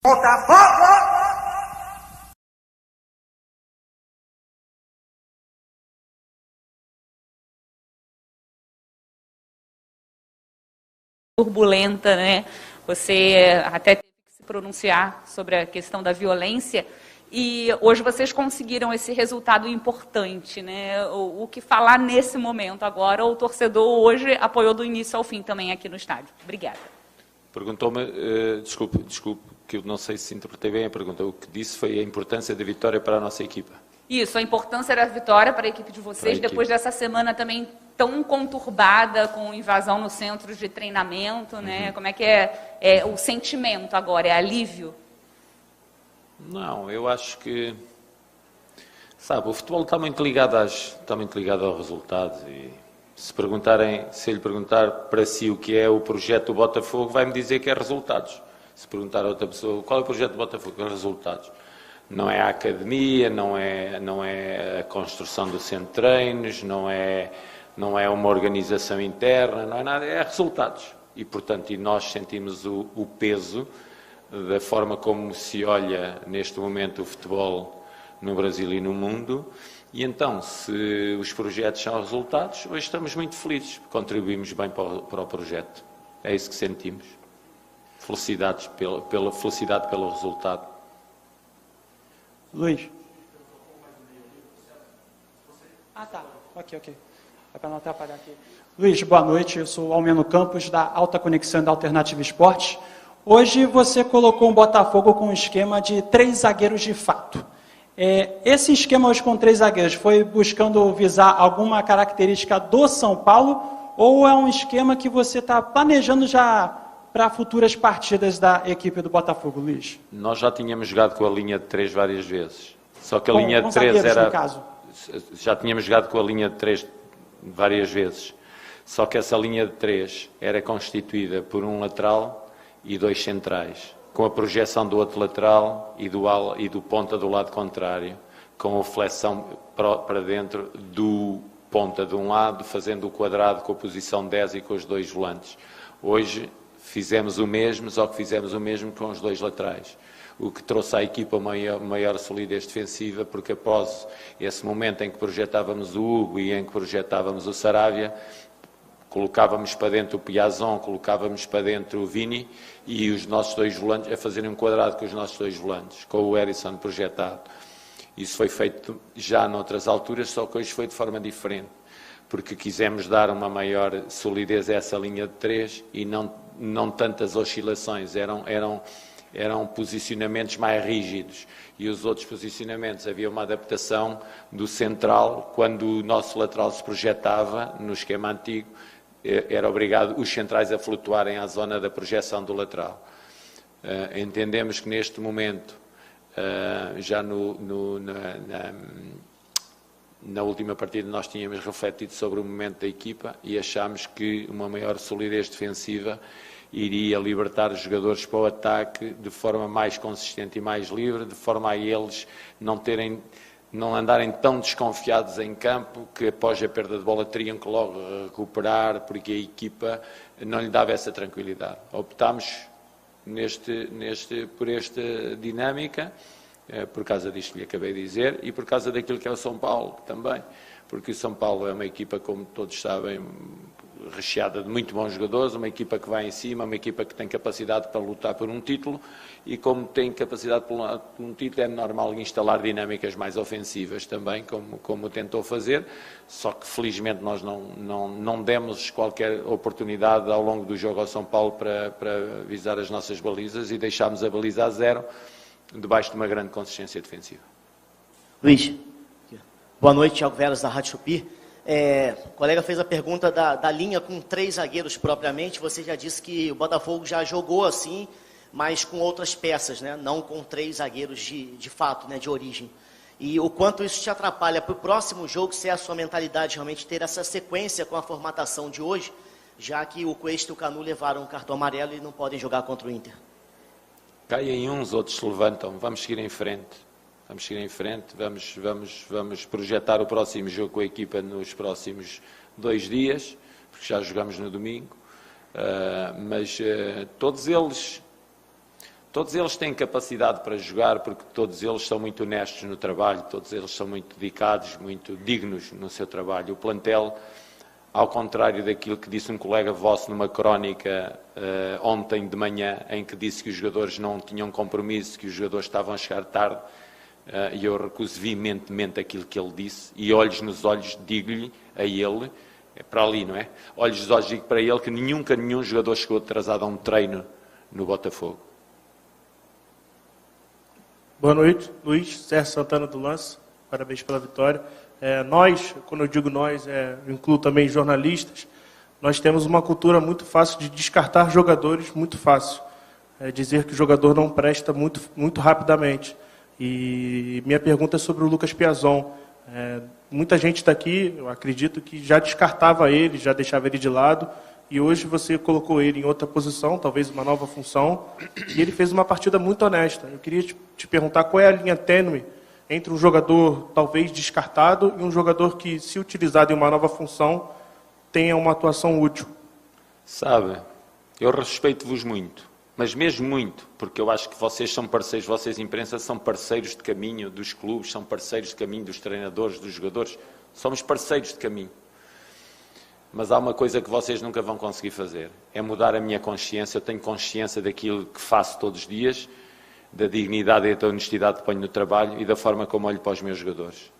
Botafogo! Turbulenta, né? Você até teve que se pronunciar sobre a questão da violência e hoje vocês conseguiram esse resultado importante, né? O que falar nesse momento agora, o torcedor hoje apoiou do início ao fim também aqui no estádio. Obrigada. Perguntou-me, desculpe, que eu não sei se interpretei bem a pergunta. O que disse foi a importância da vitória para a nossa equipa. Isso, a importância da vitória para a equipe de vocês, depois dessa semana também tão conturbada, com invasão no centro de treinamento, né? Como é que é o sentimento agora? É alívio? Não, eu acho que, sabe, o futebol está muito ligado aos resultados e se eu lhe perguntar para si o que é o projeto do Botafogo, vai-me dizer que é resultados. Se perguntar a outra pessoa qual é o projeto do Botafogo, é resultados. Não é a academia, não é a construção do centro de treinos, não é uma organização interna, não é nada, é resultados. E, portanto, nós sentimos o peso da forma como se olha neste momento o futebol no Brasil e no mundo. E então, se os projetos são resultados, hoje estamos muito felizes, contribuímos bem para o projeto. É isso que sentimos. Felicidade pelo resultado. Luiz. Ah, tá. Ok. É para não atrapalhar aqui. Luiz, boa noite. Eu sou o Almeno Campos, da Alta Conexão da Alternativa Esportes. Hoje você colocou um Botafogo com um esquema de 3 zagueiros de fato. Esse esquema hoje com 3 zagueiros foi buscando visar alguma característica do São Paulo ou é um esquema que você está planejando já para futuras partidas da equipe do Botafogo, Luiz? Nós já tínhamos jogado com a linha de 3 várias vezes. Só que a linha de 3 era... No caso. Já tínhamos jogado com a linha de 3 várias vezes. Só que essa linha de 3 era constituída por um lateral e 2 centrais, com a projeção do outro lateral e do ponta do lado contrário, com a flexão para dentro do ponta de um lado, fazendo o quadrado com a posição 10 e com os 2 volantes. Hoje fizemos o mesmo, só que fizemos o mesmo com os 2 laterais, o que trouxe à equipa maior solidez defensiva, porque após esse momento em que projetávamos o Hugo e em que projetávamos o Saravia, colocávamos para dentro o Piazon, colocávamos para dentro o Vini e os nossos 2 volantes a fazerem um quadrado com os nossos 2 volantes, com o Erisson projetado. Isso foi feito já noutras alturas, só que hoje foi de forma diferente, porque quisemos dar uma maior solidez a essa linha de 3 e não tantas oscilações, eram posicionamentos mais rígidos. E os outros posicionamentos, havia uma adaptação do central, quando o nosso lateral se projetava no esquema antigo, era obrigado os centrais a flutuarem à zona da projeção do lateral. Entendemos que neste momento, já na última partida nós tínhamos refletido sobre o momento da equipa e achámos que uma maior solidez defensiva iria libertar os jogadores para o ataque de forma mais consistente e mais livre, de forma a eles não andarem tão desconfiados em campo que após a perda de bola teriam que logo recuperar, porque a equipa não lhe dava essa tranquilidade. Optámos por esta dinâmica, por causa disto que lhe acabei de dizer, e por causa daquilo que é o São Paulo também, porque o São Paulo é uma equipa, como todos sabem, recheada de muito bons jogadores, uma equipa que vai em cima, uma equipa que tem capacidade para lutar por um título, e como tem capacidade para um título, é normal instalar dinâmicas mais ofensivas também, como tentou fazer, só que felizmente nós não demos qualquer oportunidade ao longo do jogo ao São Paulo para visar as nossas balizas e deixámos a baliza a 0, debaixo de uma grande consistência defensiva. Luiz, boa noite, Thiago Veras, da Rádio Tupi. O colega fez a pergunta da linha com 3 zagueiros propriamente. Você já disse que o Botafogo já jogou assim, mas com outras peças, né? Não com 3 zagueiros de fato, né? De origem. E o quanto isso te atrapalha para o próximo jogo, se é a sua mentalidade realmente ter essa sequência com a formatação de hoje, já que o Cuesta e o Canu levaram um cartão amarelo e não podem jogar contra o Inter. Caem uns, outros se levantam. Vamos seguir em frente. Vamos projetar o próximo jogo com a equipa nos próximos 2 dias, porque já jogamos no domingo, mas todos eles Todos eles têm capacidade para jogar, porque todos eles são muito honestos no trabalho, todos eles são muito dedicados, muito dignos no seu trabalho. O plantel, ao contrário daquilo que disse um colega vosso numa crónica ontem de manhã, em que disse que os jogadores não tinham compromisso, que os jogadores estavam a chegar tarde, e eu recuso veementemente aquilo que ele disse, e olhos nos olhos digo-lhe a ele, é para ali, não é? Olhos nos olhos digo para ele que nunca nenhum jogador chegou atrasado a um treino no Botafogo. Boa noite, Luiz, Sérgio Santana do Lance, parabéns pela vitória. Nós, quando eu digo nós, eu incluo também jornalistas, nós temos uma cultura muito fácil de descartar jogadores muito fácil. Dizer que o jogador não presta muito rapidamente. E minha pergunta é sobre o Lucas Piazon. Muita gente está aqui, eu acredito que já descartava ele, já deixava ele de lado, e hoje você colocou ele em outra posição, talvez uma nova função, e ele fez uma partida muito honesta. Eu queria te perguntar qual é a linha tênue entre um jogador talvez descartado e um jogador que, se utilizado em uma nova função, tenha uma atuação útil. Sabe, eu respeito-vos muito, mas mesmo muito, porque eu acho que vocês são parceiros, vocês imprensa são parceiros de caminho dos clubes, são parceiros de caminho dos treinadores, dos jogadores, somos parceiros de caminho. Mas há uma coisa que vocês nunca vão conseguir fazer, é mudar a minha consciência. Eu tenho consciência daquilo que faço todos os dias, da dignidade e da honestidade que ponho no trabalho e da forma como olho para os meus jogadores.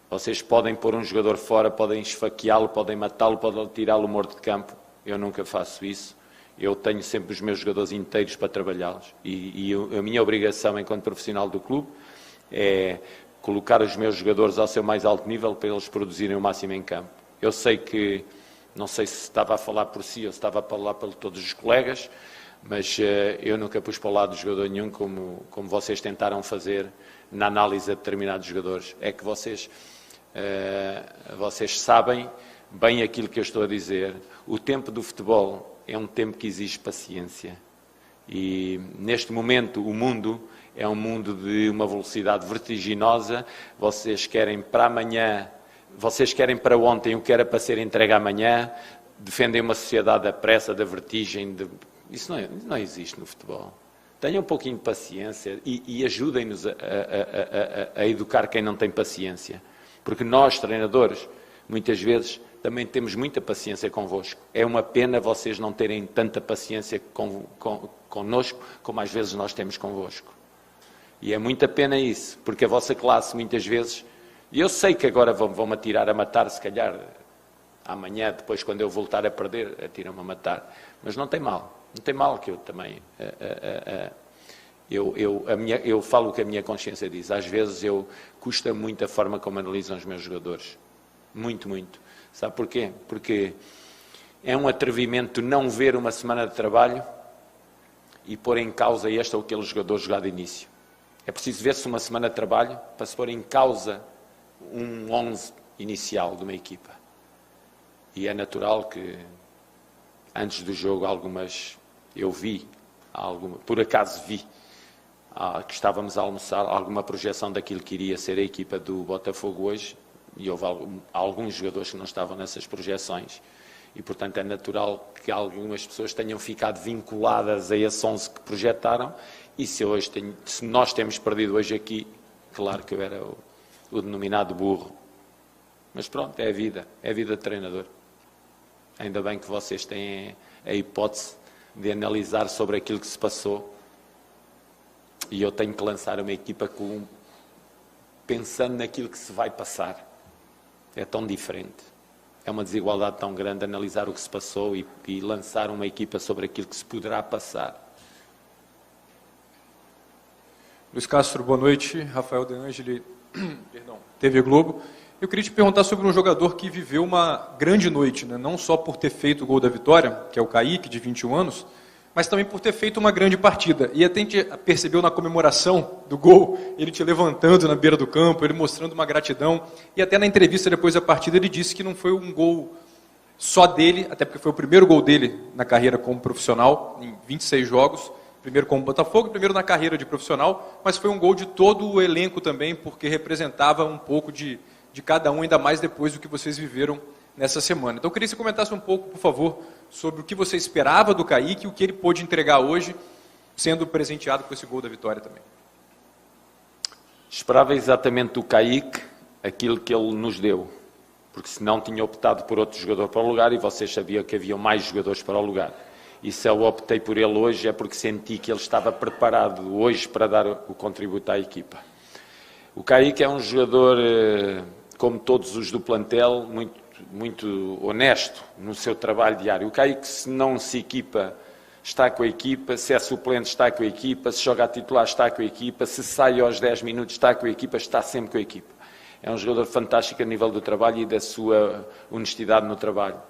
Vocês podem pôr um jogador fora, podem esfaqueá-lo, podem matá-lo, podem tirá-lo morto de campo. Eu nunca faço isso. Eu tenho sempre os meus jogadores inteiros para trabalhá-los. E a minha obrigação enquanto profissional do clube é colocar os meus jogadores ao seu mais alto nível para eles produzirem o máximo em campo. Eu sei que, não sei se estava a falar por si ou se estava a falar por todos os colegas, mas eu nunca pus para o lado de jogador nenhum como vocês tentaram fazer na análise de determinados jogadores. É que vocês sabem bem aquilo que eu estou a dizer. O tempo do futebol é um tempo que exige paciência. E neste momento o mundo é um mundo de uma velocidade vertiginosa. Vocês querem para amanhã, vocês querem para ontem o que era para ser entregue amanhã, defendem uma sociedade da pressa, da vertigem. Isso não existe no futebol. Tenham um pouquinho de paciência e ajudem-nos a educar quem não tem paciência. Porque nós, treinadores, muitas vezes também temos muita paciência convosco. É uma pena vocês não terem tanta paciência connosco como às vezes nós temos convosco. E é muita pena isso, porque a vossa classe muitas vezes... E eu sei que agora vão-me atirar a matar, se calhar amanhã, depois quando eu voltar a perder, atiram-me a matar. Mas não tem mal. Não tem mal que eu também... Eu falo o que a minha consciência diz. Às vezes custa muito a forma como analisam os meus jogadores. Muito, muito. Sabe porquê? Porque é um atrevimento não ver uma semana de trabalho e pôr em causa este ou aquele jogador jogar de início. É preciso ver-se uma semana de trabalho para se pôr em causa um 11 inicial de uma equipa. E é natural que antes do jogo eu vi, por acaso vi, que estávamos a almoçar, alguma projeção daquilo que iria ser a equipa do Botafogo hoje, e houve alguns jogadores que não estavam nessas projeções. E, portanto, é natural que algumas pessoas tenham ficado vinculadas a esse 11 que projetaram, e se nós temos perdido hoje aqui, claro que eu era o denominado burro. Mas pronto, é a vida de treinador. Ainda bem que vocês têm a hipótese de analisar sobre aquilo que se passou, e eu tenho que lançar uma equipa pensando naquilo que se vai passar. É tão diferente. É uma desigualdade tão grande analisar o que se passou e lançar uma equipa sobre aquilo que se poderá passar. Luiz Castro, boa noite. Rafael De Angeli, TV Globo. Eu queria te perguntar sobre um jogador que viveu uma grande noite, né? Não só por ter feito o gol da vitória, que é o Kaique, de 21 anos, mas também por ter feito uma grande partida. E até a gente percebeu na comemoração do gol, ele te levantando na beira do campo, ele mostrando uma gratidão. E até na entrevista depois da partida ele disse que não foi um gol só dele, até porque foi o primeiro gol dele na carreira como profissional, em 26 jogos. Primeiro como Botafogo, primeiro na carreira de profissional, mas foi um gol de todo o elenco também, porque representava um pouco de cada um, ainda mais depois do que vocês viveram nessa semana. Então eu queria que você comentasse um pouco, por favor, sobre o que você esperava do Kaique, o que ele pôde entregar hoje sendo presenteado com esse gol da vitória também. Esperava exatamente do Kaique aquilo que ele nos deu, porque senão tinha optado por outro jogador para o lugar e vocês sabiam que havia mais jogadores para o lugar. E se eu optei por ele hoje é porque senti que ele estava preparado hoje para dar o contributo à equipa. O Kaique é um jogador, como todos os do plantel, muito honesto no seu trabalho diário. O Kaique, se não se equipa, está com a equipa, se é suplente, está com a equipa, se joga a titular, está com a equipa, se sai aos 10 minutos, está com a equipa, está sempre com a equipa. É um jogador fantástico a nível do trabalho e da sua honestidade no trabalho,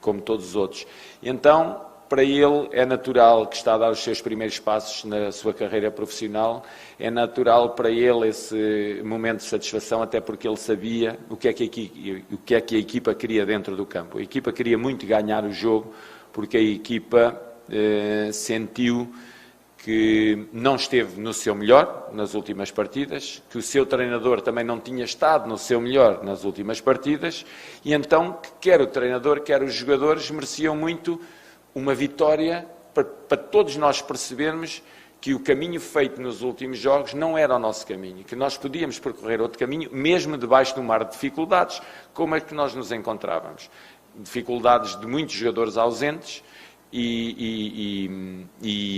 como todos os outros. Então, para ele é natural que está a dar os seus primeiros passos na sua carreira profissional, é natural para ele esse momento de satisfação, até porque ele sabia o que é que a equipa queria dentro do campo. A equipa queria muito ganhar o jogo, porque a equipa sentiu que não esteve no seu melhor nas últimas partidas, que o seu treinador também não tinha estado no seu melhor nas últimas partidas, e então quer o treinador, quer os jogadores mereciam muito uma vitória para todos nós percebermos que o caminho feito nos últimos jogos não era o nosso caminho, que nós podíamos percorrer outro caminho, mesmo debaixo de um mar de dificuldades, como é que nós nos encontrávamos. Dificuldades de muitos jogadores ausentes e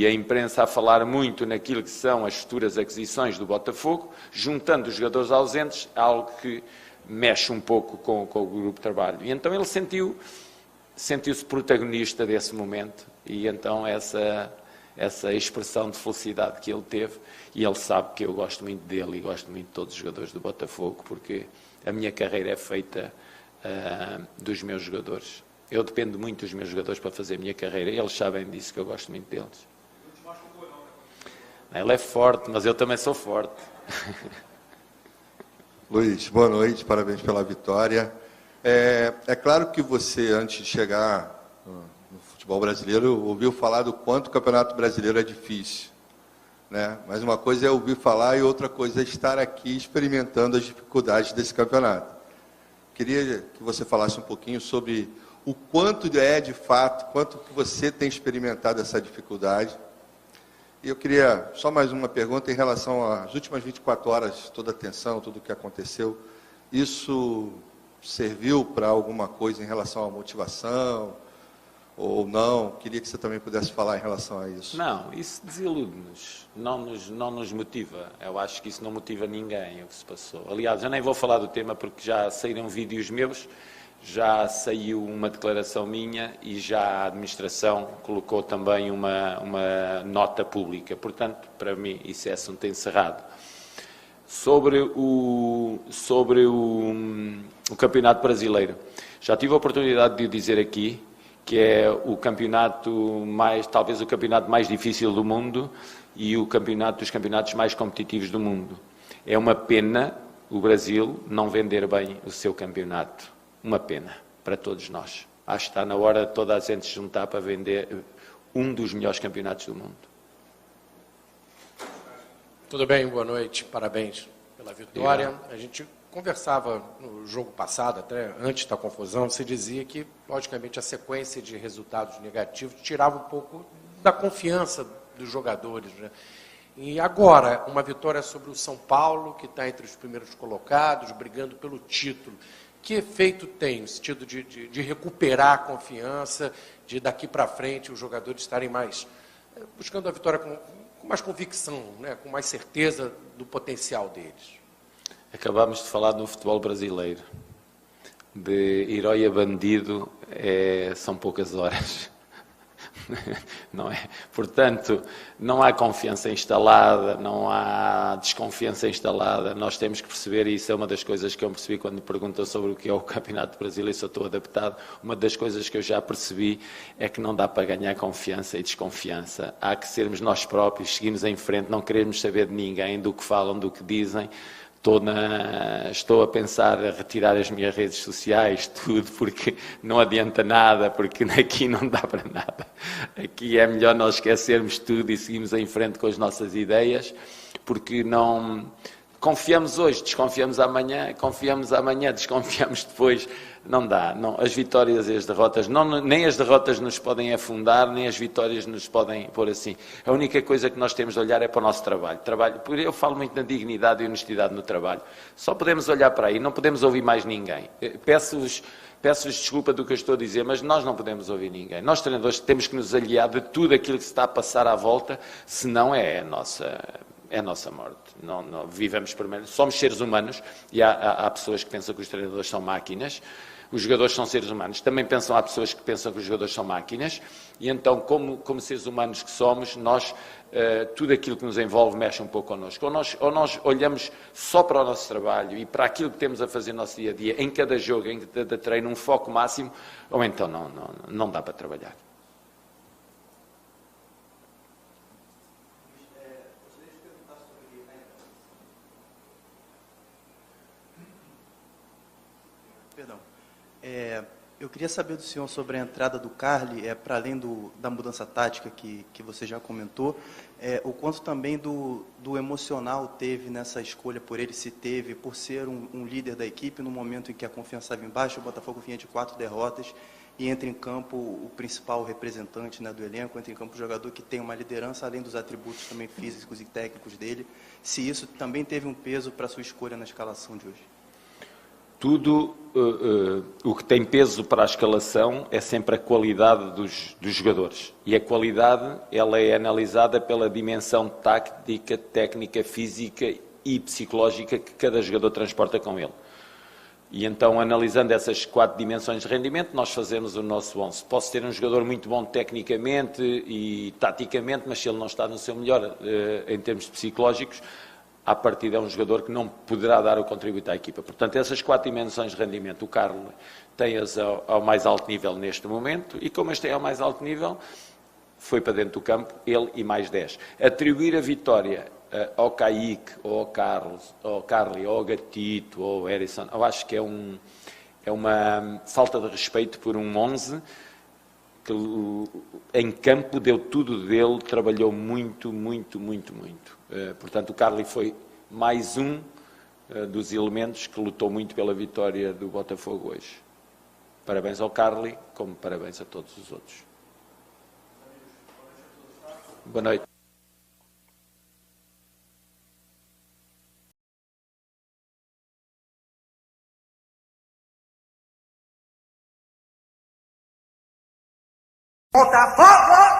a imprensa a falar muito naquilo que são as futuras aquisições do Botafogo, juntando os jogadores ausentes, algo que mexe um pouco com o grupo de trabalho. E então ele sentiu-se protagonista desse momento e então essa expressão de felicidade que ele teve, e ele sabe que eu gosto muito dele e gosto muito de todos os jogadores do Botafogo, porque a minha carreira é feita dos meus jogadores. Eu dependo muito dos meus jogadores para fazer a minha carreira e eles sabem disso, que eu gosto muito deles. Ele é forte, mas eu também sou forte. Luiz, boa noite, parabéns pela vitória. É claro que você, antes de chegar no futebol brasileiro, ouviu falar do quanto o Campeonato Brasileiro é difícil, né? Mas uma coisa é ouvir falar e outra coisa é estar aqui experimentando as dificuldades desse campeonato. Queria que você falasse um pouquinho sobre o quanto é de fato, quanto que você tem experimentado essa dificuldade. E eu queria só mais uma pergunta em relação às últimas 24 horas, toda a tensão, tudo o que aconteceu. Isso serviu para alguma coisa em relação à motivação ou não? Queria que você também pudesse falar em relação a isso. Não, isso desilude-nos, não nos motiva. Eu acho que isso não motiva ninguém, o que se passou. Aliás, eu nem vou falar do tema porque já saíram vídeos meus, já saiu uma declaração minha e já a administração colocou também uma nota pública. Portanto, para mim, isso é assunto encerrado. Sobre o Campeonato Brasileiro, já tive a oportunidade de o dizer aqui, que é o campeonato talvez o campeonato mais difícil do mundo e o campeonato dos campeonatos mais competitivos do mundo. É uma pena o Brasil não vender bem o seu campeonato. Uma pena para todos nós. Acho que está na hora de toda a gente se juntar para vender um dos melhores campeonatos do mundo. Tudo bem, boa noite, parabéns pela vitória. Obrigado. A gente conversava no jogo passado, até antes da confusão, você dizia que, logicamente, a sequência de resultados negativos tirava um pouco da confiança dos jogadores, né? E agora, uma vitória sobre o São Paulo, que está entre os primeiros colocados, brigando pelo título. Que efeito tem no sentido de recuperar a confiança, de daqui para frente os jogadores estarem mais buscando a vitória com mais convicção, né, com mais certeza do potencial deles? Acabámos de falar no futebol brasileiro. De herói a bandido são poucas horas. Não é? Portanto, não há confiança instalada, não há desconfiança instalada. Nós temos que perceber, e isso é uma das coisas que eu percebi quando me perguntam sobre o que é o Campeonato Brasileiro, se eu estou adaptado. Uma das coisas que eu já percebi é que não dá para ganhar confiança e desconfiança. Há que sermos nós próprios, seguirmos em frente, não queremos saber de ninguém, do que falam, do que dizem. Estou a pensar a retirar as minhas redes sociais, tudo, porque não adianta nada, porque aqui não dá para nada. Aqui é melhor nós esquecermos tudo e seguirmos em frente com as nossas ideias, porque não confiamos hoje, desconfiamos amanhã, confiamos amanhã, desconfiamos depois. Não dá. Não. As vitórias e as derrotas, nem as derrotas nos podem afundar, nem as vitórias nos podem pôr assim. A única coisa que nós temos de olhar é para o nosso trabalho. Eu falo muito na dignidade e honestidade no trabalho. Só podemos olhar para aí, não podemos ouvir mais ninguém. Peço-vos desculpa do que eu estou a dizer, mas nós não podemos ouvir ninguém. Nós, treinadores, temos que nos aliar de tudo aquilo que se está a passar à volta, senão é a nossa morte. Não vivemos primeiro. Somos seres humanos e há pessoas que pensam que os treinadores são máquinas. Os jogadores são seres humanos. Também há pessoas que pensam que os jogadores são máquinas. E então, como seres humanos que somos, nós, tudo aquilo que nos envolve mexe um pouco connosco. Ou nós olhamos só para o nosso trabalho e para aquilo que temos a fazer no nosso dia a dia, em cada jogo, em cada treino, um foco máximo, ou então não dá para trabalhar. Perdão. Eu queria saber do senhor sobre a entrada do Carly, para além da mudança tática que você já comentou, o quanto também do emocional teve nessa escolha por ele, se teve, por ser um líder da equipe, no momento em que a confiança estava embaixo, o Botafogo vinha de 4 derrotas, e entra em campo o principal representante, né, do elenco, entra em campo o jogador que tem uma liderança, além dos atributos também físicos e técnicos dele, se isso também teve um peso para a sua escolha na escalação de hoje. Tudo o que tem peso para a escalação é sempre a qualidade dos jogadores. E a qualidade, ela é analisada pela dimensão tática, técnica, física e psicológica que cada jogador transporta com ele. E então, analisando essas 4 dimensões de rendimento, nós fazemos o nosso 11. Posso ter um jogador muito bom tecnicamente e taticamente, mas se ele não está no seu melhor em termos psicológicos, à partida é um jogador que não poderá dar o contributo à equipa. Portanto, essas 4 dimensões de rendimento, o Carlos tem-as ao mais alto nível neste momento, e como as tem ao mais alto nível, foi para dentro do campo, ele e mais 10. Atribuir a vitória ao Kaique, ou ao Carlos, ou ao Carly, ou ao Gatito, ou ao Erison, eu acho que é uma falta de respeito por um 11 que em campo deu tudo dele, trabalhou muito, muito, muito, muito. Portanto, o Carly foi mais um dos elementos que lutou muito pela vitória do Botafogo hoje. Parabéns ao Carly, como parabéns a todos os outros. Boa noite. Botafogo!